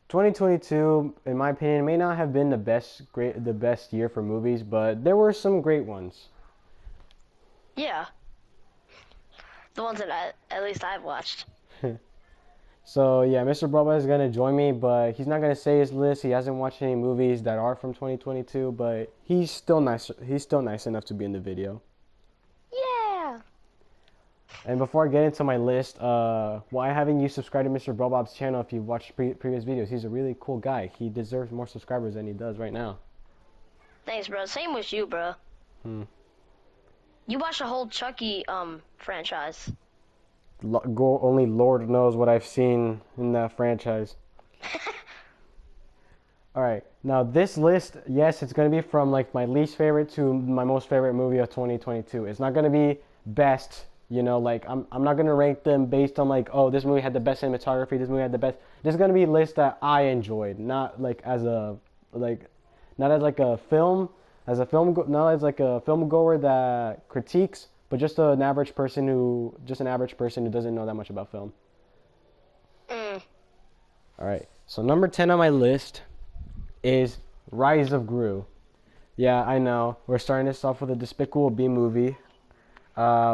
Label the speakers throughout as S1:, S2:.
S1: 2022, in my opinion, may not have been the best year for movies, but there were some great ones.
S2: Yeah, the ones that at least I've watched.
S1: So yeah, MrBroBob is gonna join me, but he's not gonna say his list. He hasn't watched any movies that are from 2022, but he's still nice. He's still nice enough to be in the video.
S2: Yeah.
S1: And before I get into my list, why haven't you subscribed to MrBroBob's channel if you've watched previous videos? He's a really cool guy. He deserves more subscribers than he does right now.
S2: Thanks, bro. Same with you, bro.
S1: Hmm.
S2: You watched the whole Chucky franchise.
S1: Only Lord knows what I've seen in that franchise. All right, now this list, yes, it's gonna be from like my least favorite to my most favorite movie of 2022. It's not gonna be best, like I'm not gonna rank them based on like, oh, this movie had the best cinematography, this movie had the best. This is gonna be a list that I enjoyed, not like as a like, not as like a film, not as like a film goer that critiques, but just an average person who doesn't know that much about film.
S2: Mm.
S1: All right, so number 10 on my list is Rise of Gru. Yeah, I know. We're starting this off with a Despicable Me movie,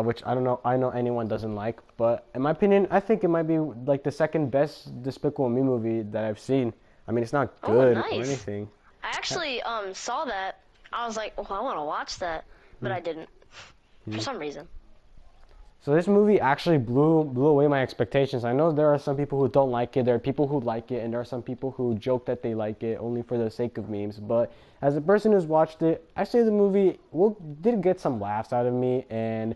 S1: which I know anyone doesn't like, but in my opinion, I think it might be like the second best Despicable Me movie that I've seen. I mean, it's not
S2: Oh,
S1: good or
S2: nice.
S1: anything.
S2: I actually saw that. I was like, oh, I want to watch that, but I didn't for some reason.
S1: So this movie actually blew away my expectations. I know there are some people who don't like it. There are people who like it, and there are some people who joke that they like it only for the sake of memes. But as a person who's watched it, I say the movie did get some laughs out of me, and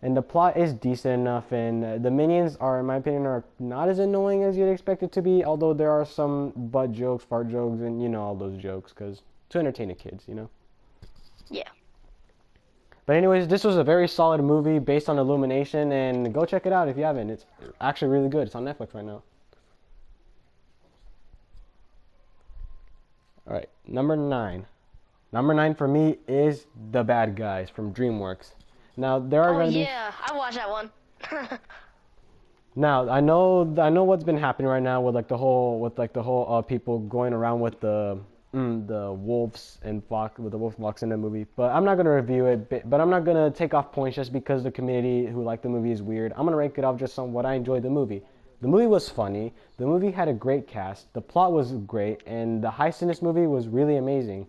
S1: the plot is decent enough. And the minions are, in my opinion, are not as annoying as you'd expect it to be. Although there are some butt jokes, fart jokes, and all those jokes, because to entertain the kids.
S2: Yeah.
S1: But anyways, this was a very solid movie based on Illumination, and go check it out if you haven't. It's actually really good. It's on Netflix right now. All right, number 9. Number 9 for me is The Bad Guys from DreamWorks. Now there are
S2: Oh
S1: going to be
S2: yeah, I watched that one.
S1: now I know what's been happening right now with the whole people going around with the wolves and fox with the wolf fox in the movie. But I'm not gonna review it. But I'm not gonna take off points just because the community who liked the movie is weird. I'm gonna rank it off just on what I enjoyed the movie. The movie was funny. The movie had a great cast. The plot was great, and the heist in this movie was really amazing.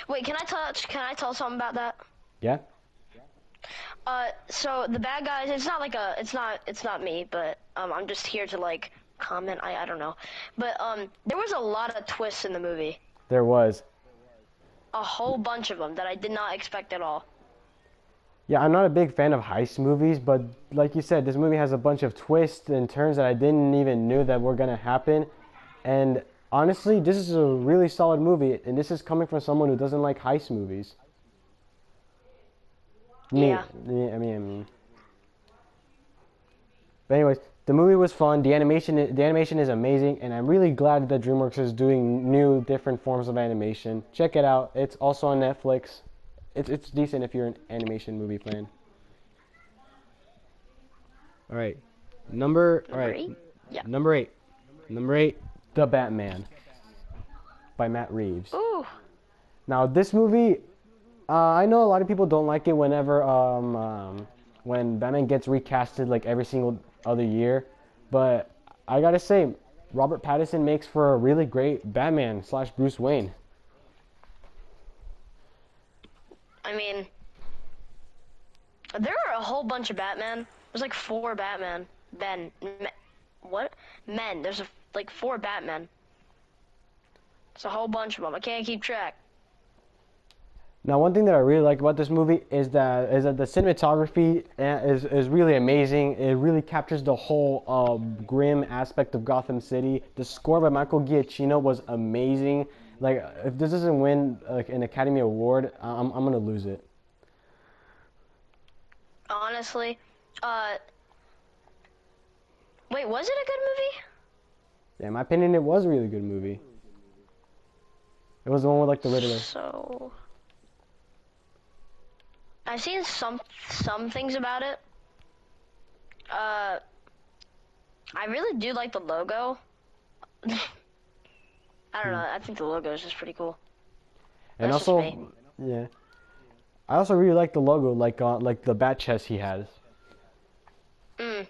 S2: Wait, can I tell something about that?
S1: Yeah.
S2: So the bad guys, it's not me, but I'm just here to like comment. I don't know, but there was a lot of twists in the movie,
S1: There was.
S2: a whole bunch of them that I did not expect at all.
S1: Yeah, I'm not a big fan of heist movies, but like you said, this movie has a bunch of twists and turns that I didn't even knew that were gonna happen. And honestly, this is a really solid movie, and this is coming from someone who doesn't like heist movies. Me,
S2: Yeah.
S1: I mean. But anyways, the movie was fun. The animation is amazing, and I'm really glad that DreamWorks is doing new, different forms of animation. Check it out. It's also on Netflix. It's decent if you're an animation movie fan. All right, all
S2: Number
S1: right,
S2: 8. Yeah.
S1: number 8. Number 8, The Batman by Matt Reeves.
S2: Ooh.
S1: Now this movie, I know a lot of people don't like it when Batman gets recasted like every single other year, but I gotta say, Robert Pattinson makes for a really great Batman slash Bruce Wayne.
S2: I mean, there are a whole bunch of Batman. There's like 4 Batman. What? Men. There's like 4 Batmen. It's a whole bunch of them. I can't keep track.
S1: Now, one thing that I really like about this movie is that the cinematography is really amazing. It really captures the whole grim aspect of Gotham City. The score by Michael Giacchino was amazing. Like, if this doesn't win like an Academy Award, I'm gonna lose it.
S2: Honestly, uh, wait, was it a good movie?
S1: Yeah, in my opinion, it was a really good movie. It was the one with like the Riddler.
S2: So, I've seen some things about it. I really do like the logo. I don't know. I think the logo is just pretty cool.
S1: And
S2: That's just me.
S1: also, yeah, I also really like the logo, like the bat chest he has.
S2: Mm.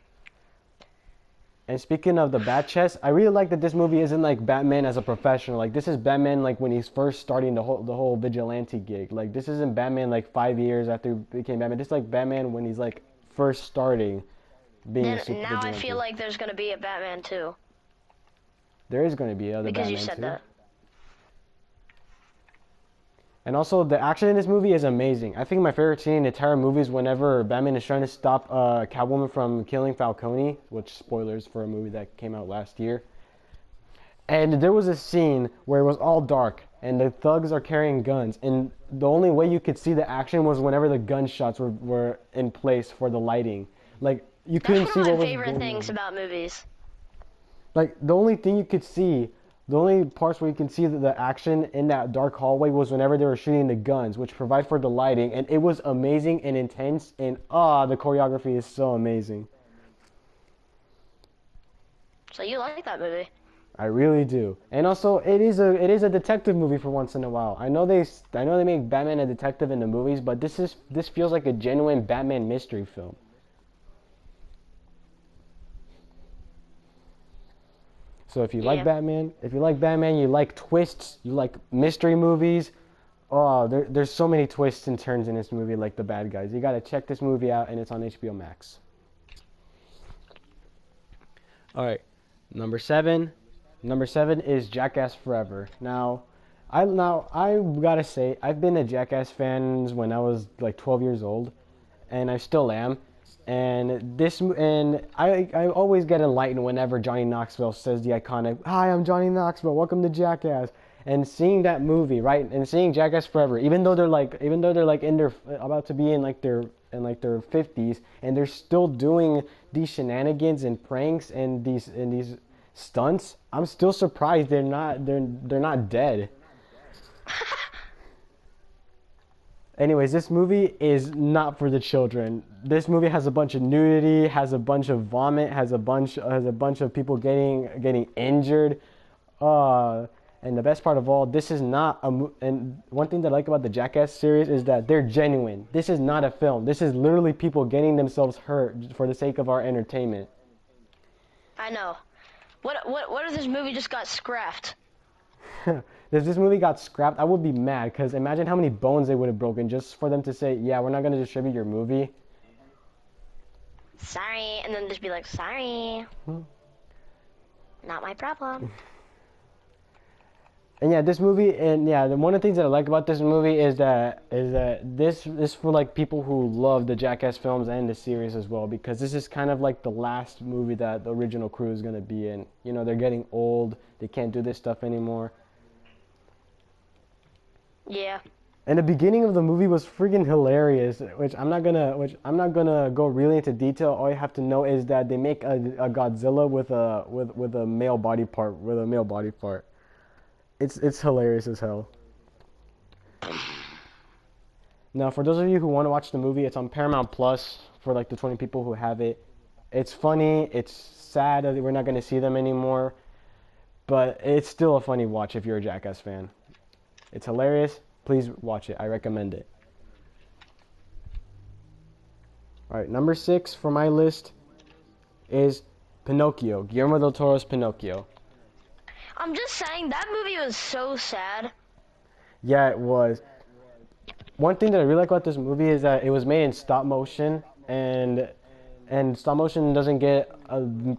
S1: And speaking of the bat chest, I really like that this movie isn't like Batman as a professional. Like this is Batman like when he's first starting the whole vigilante gig. Like this isn't Batman like 5 years after he became Batman. This is like Batman when he's like first starting being a
S2: Then
S1: super
S2: now I feel
S1: vigilante.
S2: like there's gonna be a Batman too
S1: There is going to be other
S2: because you
S1: Batman
S2: said
S1: too.
S2: that.
S1: And also, the action in this movie is amazing. I think my favorite scene in the entire movie is whenever Batman is trying to stop Catwoman from killing Falcone, which spoilers for a movie that came out last year. And there was a scene where it was all dark, and the thugs are carrying guns, and the only way you could see the action was whenever the gunshots were in place for the lighting. Like, you
S2: That's
S1: couldn't
S2: one of
S1: see
S2: my
S1: what was
S2: favorite
S1: going
S2: things
S1: on.
S2: about movies.
S1: Like, the only thing you could see, the only parts where you can see the action in that dark hallway was whenever they were shooting the guns, which provide for the lighting, and it was amazing and intense, and the choreography is so amazing.
S2: So you like that movie?
S1: I really do. And also, it is a detective movie for once in a while. I know they make Batman a detective in the movies, but this feels like a genuine Batman mystery film. So
S2: Yeah.
S1: if you like Batman, you like twists, you like mystery movies. Oh, there's so many twists and turns in this movie, like the bad guys. You gotta check this movie out, and it's on HBO Max. All right, number seven. Number seven is Jackass Forever. Now I gotta say I've been a Jackass fan when I was like 12 years old, and I still am. And I always get enlightened whenever Johnny Knoxville says the iconic, "Hi, I'm Johnny Knoxville. Welcome to Jackass." And seeing that movie, right, and seeing Jackass Forever, even though they're like in their about to be in their 50s, and they're still doing these shenanigans and pranks and these stunts, I'm still surprised they're not dead. Anyways, this movie is not for the children. This movie has a bunch of nudity, has a bunch of vomit, has a bunch of people getting injured. Uh, and the best part of all, this is not and one thing that I like about the Jackass series is that they're genuine. This is not a film. This is literally people getting themselves hurt for the sake of our entertainment.
S2: I know. What if this movie just got scrapped?
S1: If this movie got scrapped, I would be mad because imagine how many bones they would have broken just for them to say, "Yeah, we're not going to distribute your movie."
S2: Sorry, and then just be like, sorry, not my problem.
S1: And yeah, this movie, and yeah, one of the things that I like about this movie is that this is for like people who love the Jackass films and the series as well, because this is kind of like the last movie that the original crew is gonna be in. You know, they're getting old, they can't do this stuff anymore.
S2: Yeah.
S1: And the beginning of the movie was freaking hilarious, which I'm not gonna go really into detail. All you have to know is that they make a Godzilla with a male body part, It's hilarious as hell. Now, for those of you who want to watch the movie, it's on Paramount Plus for like the 20 people who have it. It's funny. It's sad that we're not going to see them anymore, but it's still a funny watch if you're a Jackass fan. It's hilarious. Please watch it. I recommend it. All right, number 6 for my list is Pinocchio, Guillermo del Toro's Pinocchio.
S2: I'm just saying that movie was so sad.
S1: Yeah, it was. One thing that I really like about this movie is that it was made in stop motion, and stop motion doesn't get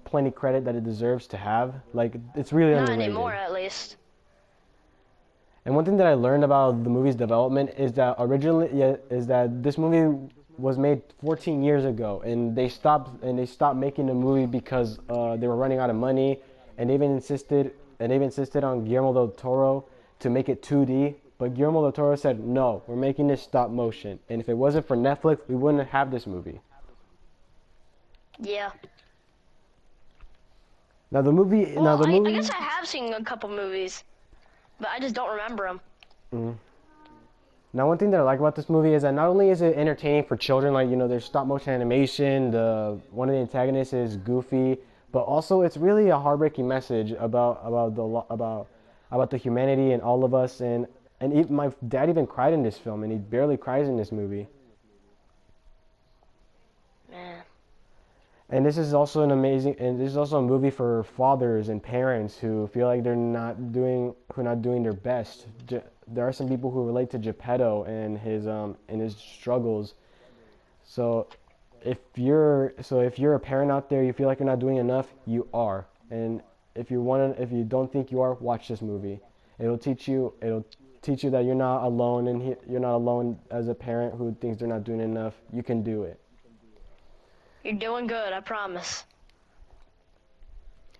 S1: plenty credit that it deserves to have. Like it's really
S2: Not
S1: underrated.
S2: anymore, at least.
S1: And one thing that I learned about the movie's development is that this movie was made 14 years ago, and they stopped making the movie because they were running out of money, and they even insisted on Guillermo del Toro to make it 2D. But Guillermo del Toro said, "No, we're making this stop motion, and if it wasn't for Netflix, we wouldn't have this movie."
S2: Yeah.
S1: Now the movie. Now
S2: Well,
S1: the
S2: I
S1: movie.
S2: guess I have seen a couple movies, but I just don't remember them.
S1: Mhm. Now, one thing that I like about this movie is that not only is it entertaining for children, like there's stop motion animation. One of the antagonists is Goofy, but also it's really a heartbreaking message about the humanity and all of us. And even, my dad even cried in this film, and he barely cries in this movie.
S2: Man.
S1: And this is also a movie for fathers and parents who feel like who are not doing their best. There are some people who relate to Geppetto and his struggles. So if you're a parent out there, you feel like you're not doing enough, you are. And if you don't think you are, watch this movie. It'll teach you that you're not alone, and you're not alone as a parent who thinks they're not doing enough. You can do it.
S2: You're doing good, I promise.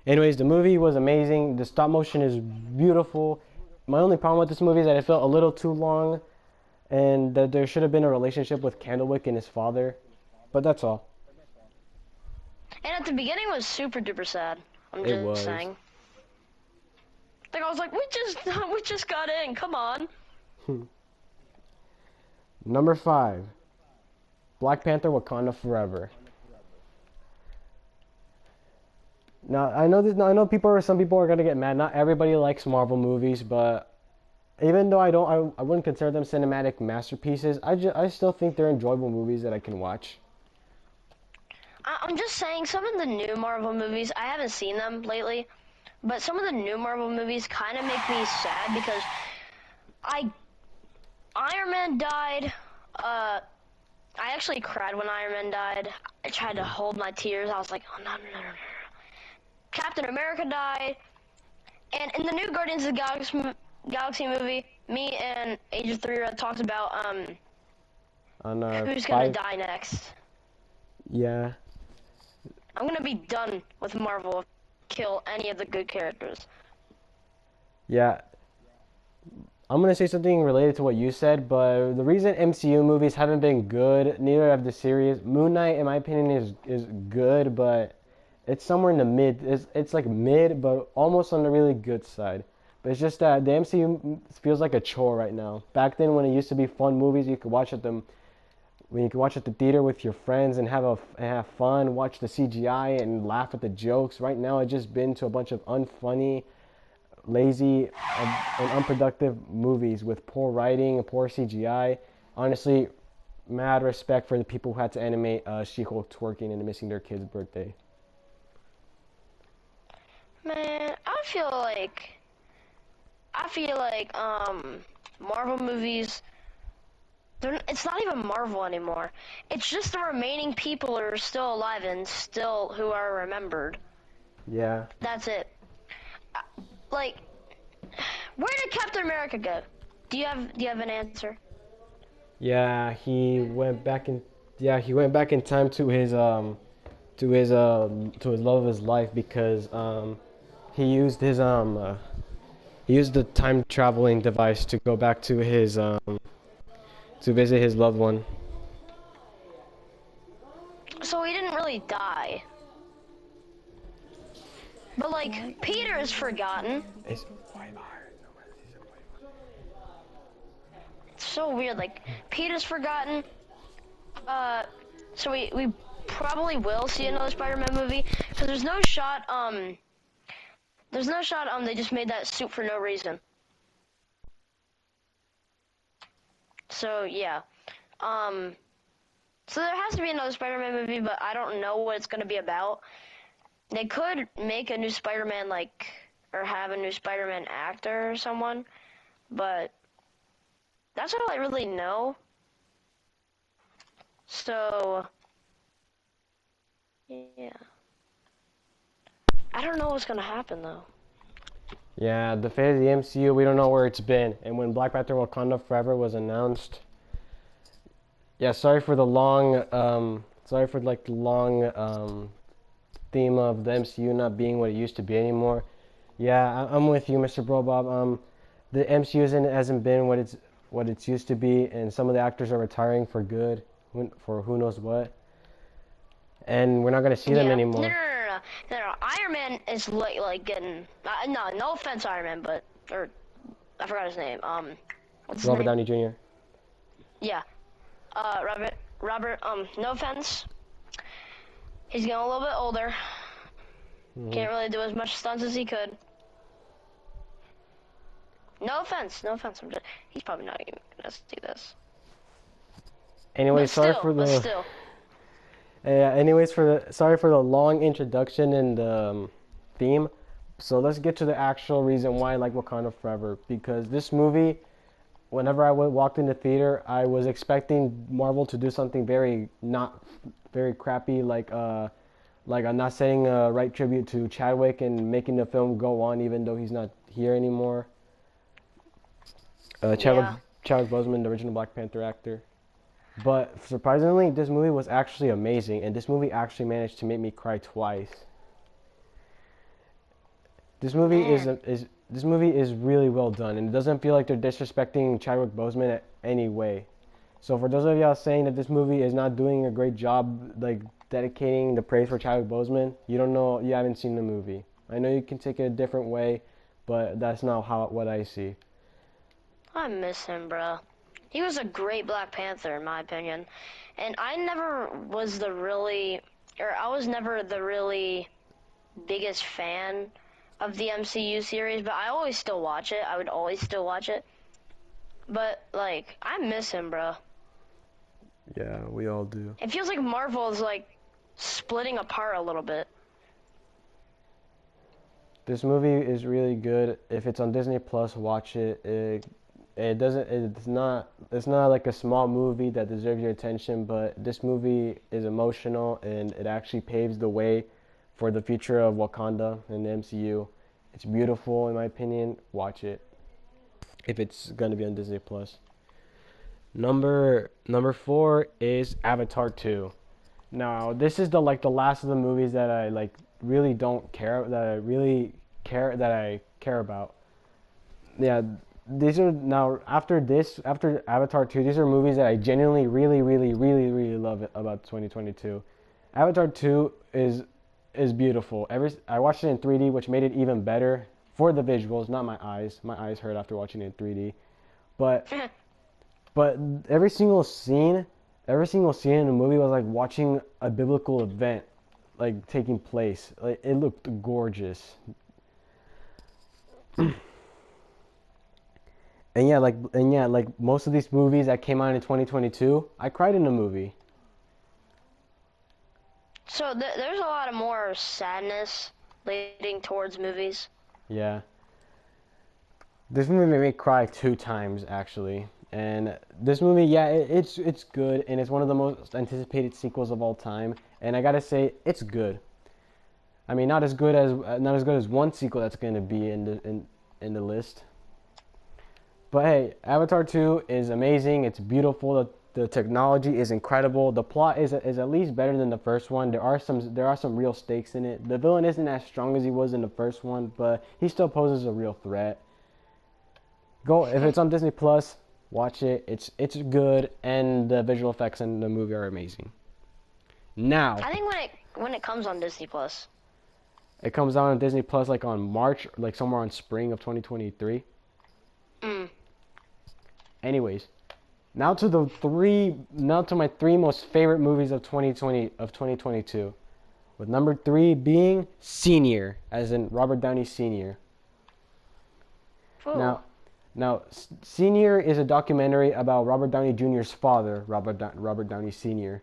S1: Anyways, the movie was amazing. The stop motion is beautiful. My only problem with this movie is that it felt a little too long, and that there should have been a relationship with Candlewick and his father. But that's all.
S2: And at the beginning was super duper sad. I'm
S1: It
S2: just
S1: was.
S2: saying. Like I was like, we just got in. Come on.
S1: Number 5, Black Panther: Wakanda Forever. Now I know some people are gonna get mad. Not everybody likes Marvel movies, but even though I wouldn't consider them cinematic masterpieces, I still think they're enjoyable movies that I can watch.
S2: I'm just saying, some of the new Marvel movies, I haven't seen them lately, but some of the new Marvel movies kind of make me sad because Iron Man died. I actually cried when Iron Man died. I tried to hold my tears. I was like, oh no, no, no, no, no. Captain America died. And in the new Guardians of the Galaxy movie, me and Age of 3 Red talked about
S1: On
S2: who's gonna
S1: 5,
S2: die next.
S1: yeah.
S2: I'm gonna be done with Marvel. Kill any of the good characters.
S1: Yeah, I'm gonna say something related to what you said, but the reason MCU movies haven't been good, neither have the series. Moon Knight, in my opinion, is good, but it's somewhere in the mid. It's like mid, but almost on the really good side. But it's just that the MCU feels like a chore right now. Back then, when it used to be fun movies, you could watch at them when you could watch at the theater with your friends and have fun, watch the CGI and laugh at the jokes. Right now, it's just been to a bunch of unfunny, lazy, and unproductive movies with poor writing and poor CGI. Honestly, mad respect for the people who had to animate She-Hulk twerking and missing their kid's birthday.
S2: Man, I feel like Marvel movies, it's not even Marvel anymore. It's just the remaining people who are still alive and still who are remembered.
S1: Yeah.
S2: That's it. Like, where did Captain America go? Do you have an answer?
S1: Yeah, he went back in. Yeah, he went back in time to his love of his life because he used he used the time traveling device to go back to his to visit his loved one.
S2: So he didn't really die. But like, Peter is forgotten.
S1: It's
S2: So weird, like, Peter's forgotten. So we probably will see another Spider-Man movie, because there's no shot, they just made that suit for no reason. So, yeah. So there has to be another Spider-Man movie, but I don't know what it's gonna be about. They could make a new Spider-Man, like, or have a new Spider-Man actor or someone, but that's all I really know. So, yeah. I don't know what's gonna happen, though.
S1: Yeah, the fate of the MCU, we don't know where it's been. And when Black Panther: Wakanda Forever was announced, yeah, sorry for the long theme of the MCU not being what it used to be anymore. Yeah, I'm with you, MrBroBob. The MCU hasn't been what it's used to be, and some of the actors are retiring for good, for who knows what. And we're not gonna see them anymore.
S2: No. Iron Man is like getting no offense, Iron Man, but I forgot his name. What's his
S1: Robert
S2: name?
S1: Downey Jr.
S2: Yeah. Robert. No offense. He's getting a little bit older.
S1: Hmm.
S2: Can't really do as much stunts as he could. No offense, no offense. He's probably not even gonna see this.
S1: Anyway,
S2: But still, but still.
S1: sorry for the long introduction and theme. So let's get to the actual reason why I like Wakanda Forever. Because this movie, whenever I walked in the theater, I was expecting Marvel to do something very not very crappy, like I'm not saying right tribute to Chadwick and making the film go on even though he's not here anymore. Chadwick
S2: Yeah.
S1: Chadwick Boseman, the original Black Panther actor. But surprisingly, this movie was actually amazing, and this movie actually managed to make me cry twice. This movie
S2: Man.
S1: is really well done, and it doesn't feel like they're disrespecting Chadwick Boseman in any way. So for those of y'all saying that this movie is not doing a great job, like dedicating the praise for Chadwick Boseman, you don't know, you haven't seen the movie. I know you can take it a different way, but that's not what I see.
S2: I miss him, bro. He was a great Black Panther, in my opinion. And I was never the really biggest fan of the MCU series, but I always still watch it. I would always still watch it. But, like, I miss him, bro.
S1: Yeah, we all do.
S2: It feels like Marvel is, like, splitting apart a little bit.
S1: This movie is really good. If it's on Disney Plus, watch it. It doesn't. It's not like a small movie that deserves your attention, but this movie is emotional and it actually paves the way for the future of Wakanda and the MCU. It's beautiful in my opinion. Watch it if it's gonna be on Disney Plus. Number four is Avatar 2. Now this is the last of the movies that I like really don't care that I really care that I care about. Yeah, these are now after Avatar 2, these are movies that I genuinely really love about 2022. Avatar 2 is beautiful. I watched it in 3D, which made it even better for the visuals, not my eyes. My eyes hurt after watching it in 3D. But but every single scene in the movie was like watching a biblical event like taking place. Like it looked gorgeous. Like most of these movies that came out in 2022, I cried in the movie.
S2: So there's a lot of more sadness leading towards movies.
S1: Yeah. This movie made me cry 2 times actually. And this movie, yeah, it's good and it's one of the most anticipated sequels of all time. And I gotta say, it's good. I mean, not as good as one sequel that's gonna be in the list. But hey, Avatar 2 is amazing. It's beautiful. The technology is incredible. The plot is at least better than the first one. There are some real stakes in it. The villain isn't as strong as he was in the first one, but he still poses a real threat. Go if it's on Disney Plus, watch it. It's good, and the visual effects in the movie are amazing. Now
S2: I think when it comes on Disney Plus.
S1: it comes out on Disney Plus like on March, like somewhere on spring of 2023.
S2: Mm.
S1: Anyways, now to my three most favorite movies of 2022. With number 3 being Senior, as in Robert Downey Sr.
S2: Ooh.
S1: Now, Senior is a documentary about Robert Downey Jr.'s father, Robert Downey Sr.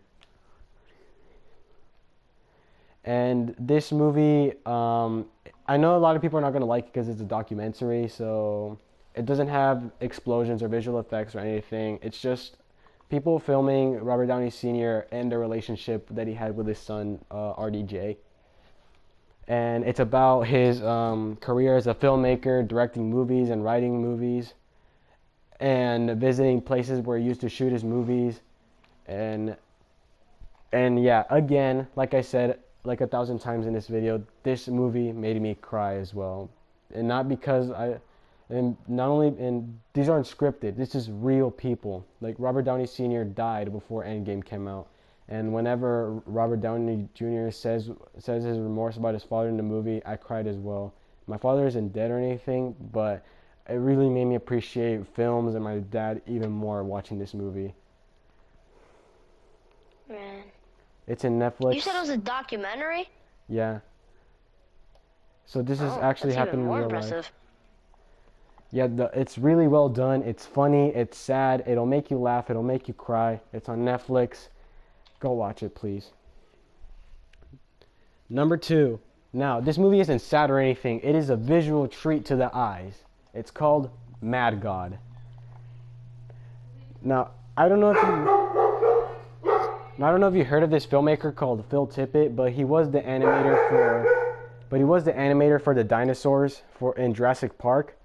S1: And this movie, I know a lot of people are not going to like it because it's a documentary, so it doesn't have explosions or visual effects or anything. It's just people filming Robert Downey Sr. and the relationship that he had with his son, RDJ. And it's about his career as a filmmaker, directing movies and writing movies, and visiting places where he used to shoot his movies. And yeah, again, like I said, like 1,000 times in this video, this movie made me cry as well. And not because and not only, and these aren't scripted, this is real people. Like Robert Downey Sr. died before Endgame came out. And whenever Robert Downey Jr. says his remorse about his father in the movie, I cried as well. My father isn't dead or anything, but it really made me appreciate films and my dad even more watching this movie.
S2: Man.
S1: It's in Netflix.
S2: You said it was a documentary?
S1: Yeah. So this is
S2: Oh,
S1: actually
S2: that's even
S1: happening in
S2: more
S1: real life.
S2: impressive.
S1: Yeah, it's really well done. It's funny. It's sad. It'll make you laugh. It'll make you cry. It's on Netflix. Go watch it, please. Number 2. Now, this movie isn't sad or anything. It is a visual treat to the eyes. It's called Mad God. Now, I don't know if you heard of this filmmaker called Phil Tippett, but he was the animator for the dinosaurs in Jurassic Park.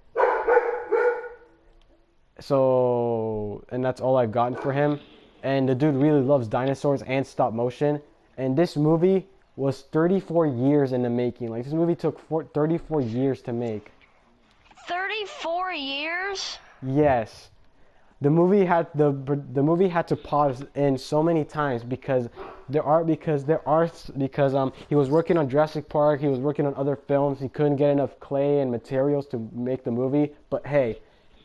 S1: So, and that's all I've gotten for him. And the dude really loves dinosaurs and stop motion. And this movie was 34 years in the making. Like, this movie took 34 years to make.
S2: 34 years?
S1: Yes. The movie had to pause in so many times because he was working on Jurassic Park, he was working on other films, he couldn't get enough clay and materials to make the movie, but hey,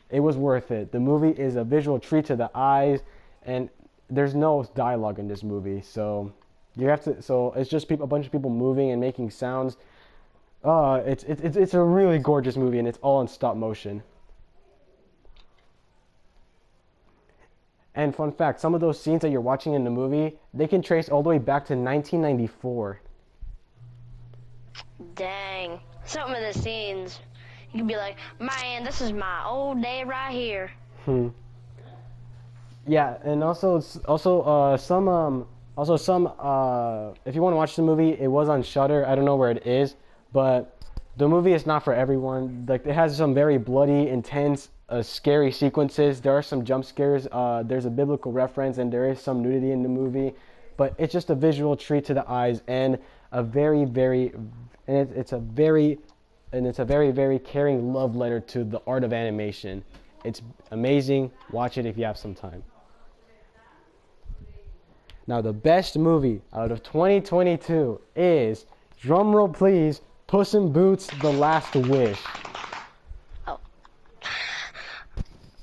S1: it was worth it. The movie is a visual treat to the eyes, and there's no dialogue in this movie, so it's just a bunch of people moving and making sounds. It's a really gorgeous movie, and it's all in stop motion. And fun fact, some of those scenes that you're watching in the movie, they can trace all the way back to 1994.
S2: Dang. Some of the scenes, you can be like, man, this is my old day right here.
S1: Yeah, and also some if you want to watch the movie, it was on Shudder. I don't know where it is, but the movie is not for everyone. Like, it has some very bloody, intense, scary sequences. There are some jump scares. There's a biblical reference, and there is some nudity in the movie. But it's just a visual treat to the eyes, and it's a very caring love letter to the art of animation. It's amazing. Watch it if you have some time. Now, the best movie out of 2022 is, drumroll please, Puss in Boots: The Last Wish.
S2: Oh.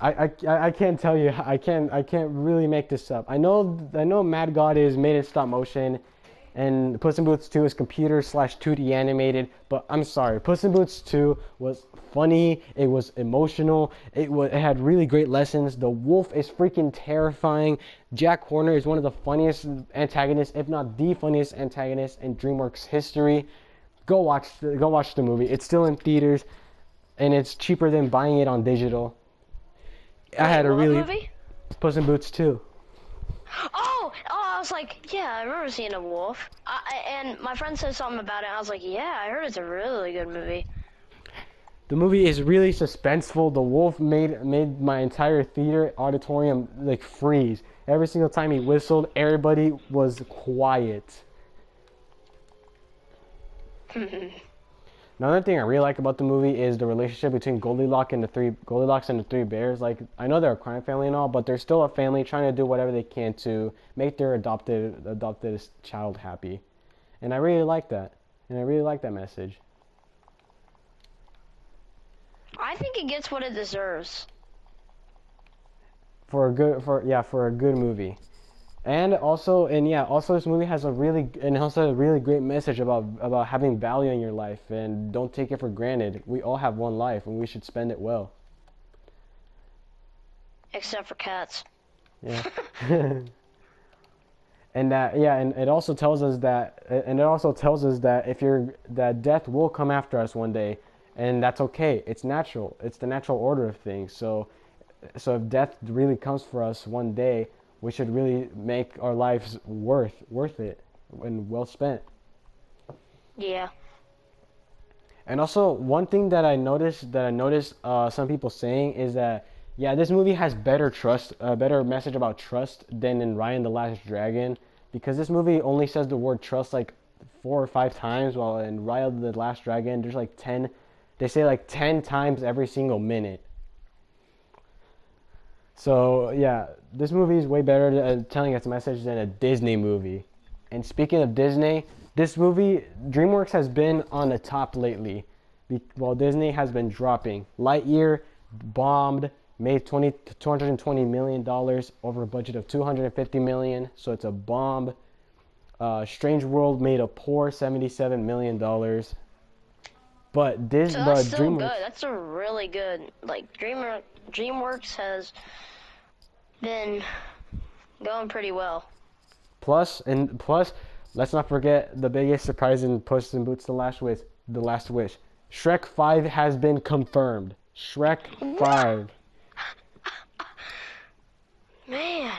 S1: I can't tell you. I can't really make this up. I know Mad God is made in stop motion, and Puss in Boots 2 is computer/2D animated. But I'm sorry, Puss in Boots 2 was funny. It was emotional. It had really great lessons. The wolf is freaking terrifying. Jack Horner is one of the funniest antagonists, if not the funniest antagonist in DreamWorks history. Go watch the movie. It's still in theaters, and it's cheaper than buying it on digital. I had a really
S2: movie?
S1: Puss in Boots 2.
S2: Oh, I was like, yeah, I remember seeing a wolf. And my friend said something about it. And I was like, yeah, I heard it's a really good movie.
S1: The movie is really suspenseful. The wolf made my entire theater auditorium like freeze. Every single time he whistled, everybody was quiet. Another thing I really like about the movie is the relationship between Goldilocks and the three bears. Like, I know they're a crime family and all, but they're still a family trying to do whatever they can to make their adopted child happy. And I really like that. And I really like that message.
S2: I think it gets what it deserves.
S1: For a good movie. And also this movie has a really great message about having value in your life, and don't take it for granted. We all have one life, and we should spend it well.
S2: Except for cats.
S1: Yeah. And it also tells us that that death will come after us one day, and that's okay. It's natural. It's the natural order of things. So if death really comes for us one day, we should really make our lives worth it and well spent.
S2: Yeah.
S1: And also, one thing that I noticed some people saying is that, yeah, this movie has better message about trust than in Raya and the Last Dragon, because this movie only says the word trust like 4 or 5 times, while in Raya and the Last Dragon there's like 10. They say like 10 times every single minute. So, yeah, this movie is way better at telling its message than a Disney movie. And speaking of Disney, this movie, DreamWorks has been on the top lately, while Disney has been dropping. Lightyear bombed, made $220 million over a budget of $250 million, so it's a bomb. Strange World made a poor $77 million.
S2: So that's still good.
S1: DreamWorks.
S2: That's a really good, like, DreamWorks has been going pretty well.
S1: Plus, let's not forget the biggest surprise in Puss in Boots: The Last Wish. The Last Wish. Shrek 5 has been confirmed. Shrek 5.
S2: Man.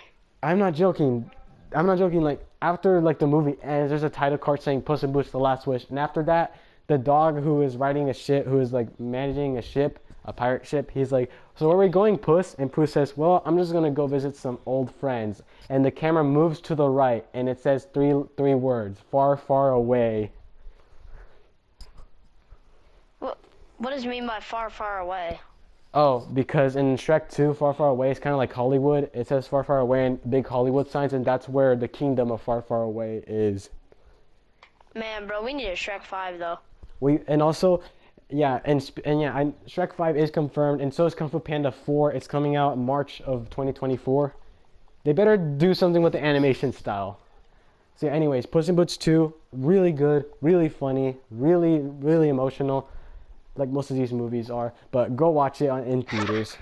S1: I'm not joking. I'm not joking. Like after like the movie ends, there's a title card saying Puss in Boots: The Last Wish, and after that, the dog who is riding a ship, who is like managing a ship, a pirate ship, he's like, "So where are we going, Puss?" And Puss says, "Well, I'm just gonna go visit some old friends." And the camera moves to the right, and it says three words: "Far, far away."
S2: What does it mean by far, far away?
S1: Oh, because in Shrek 2, Far Far Away, it's kind of like Hollywood. It says Far Far Away in big Hollywood signs, and that's where the kingdom of Far Far Away is.
S2: Man, bro, we need a Shrek 5 though.
S1: And also, yeah, Shrek 5 is confirmed, and so is Kung Fu Panda 4. It's coming out in March of 2024. They better do something with the animation style. So anyways, Puss in Boots 2, really good, really funny, really emotional, like most of these movies are. But go watch it in theaters.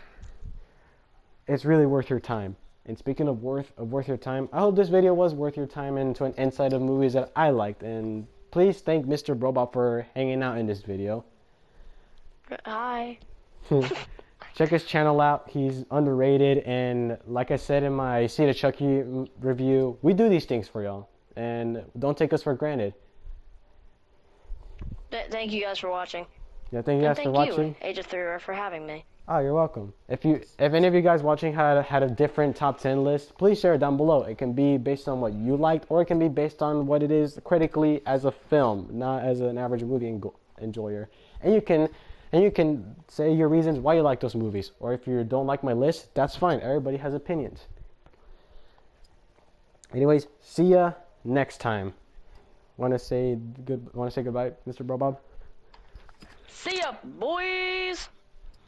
S1: It's really worth your time. And speaking of worth your time, I hope this video was worth your time into an insight of movies that I liked. And please thank MrBroBob for hanging out in this video.
S2: Hi.
S1: Check his channel out. He's underrated, and like I said in my Seed of Chucky review, we do these things for y'all, and don't take us for granted.
S2: Thank you guys for watching.
S1: Yeah, thank you guys for watching.
S2: Thank you, Age of 3 for having me.
S1: Oh, you're welcome. If any of you guys watching had a different top 10 list, please share it down below. It can be based on what you liked, or it can be based on what it is critically as a film, not as an average movie enjoyer. And you can say your reasons why you like those movies, or if you don't like my list, that's fine. Everybody has opinions. Anyways, see ya next time. Want to say goodbye, MrBroBob?
S2: See ya, boys.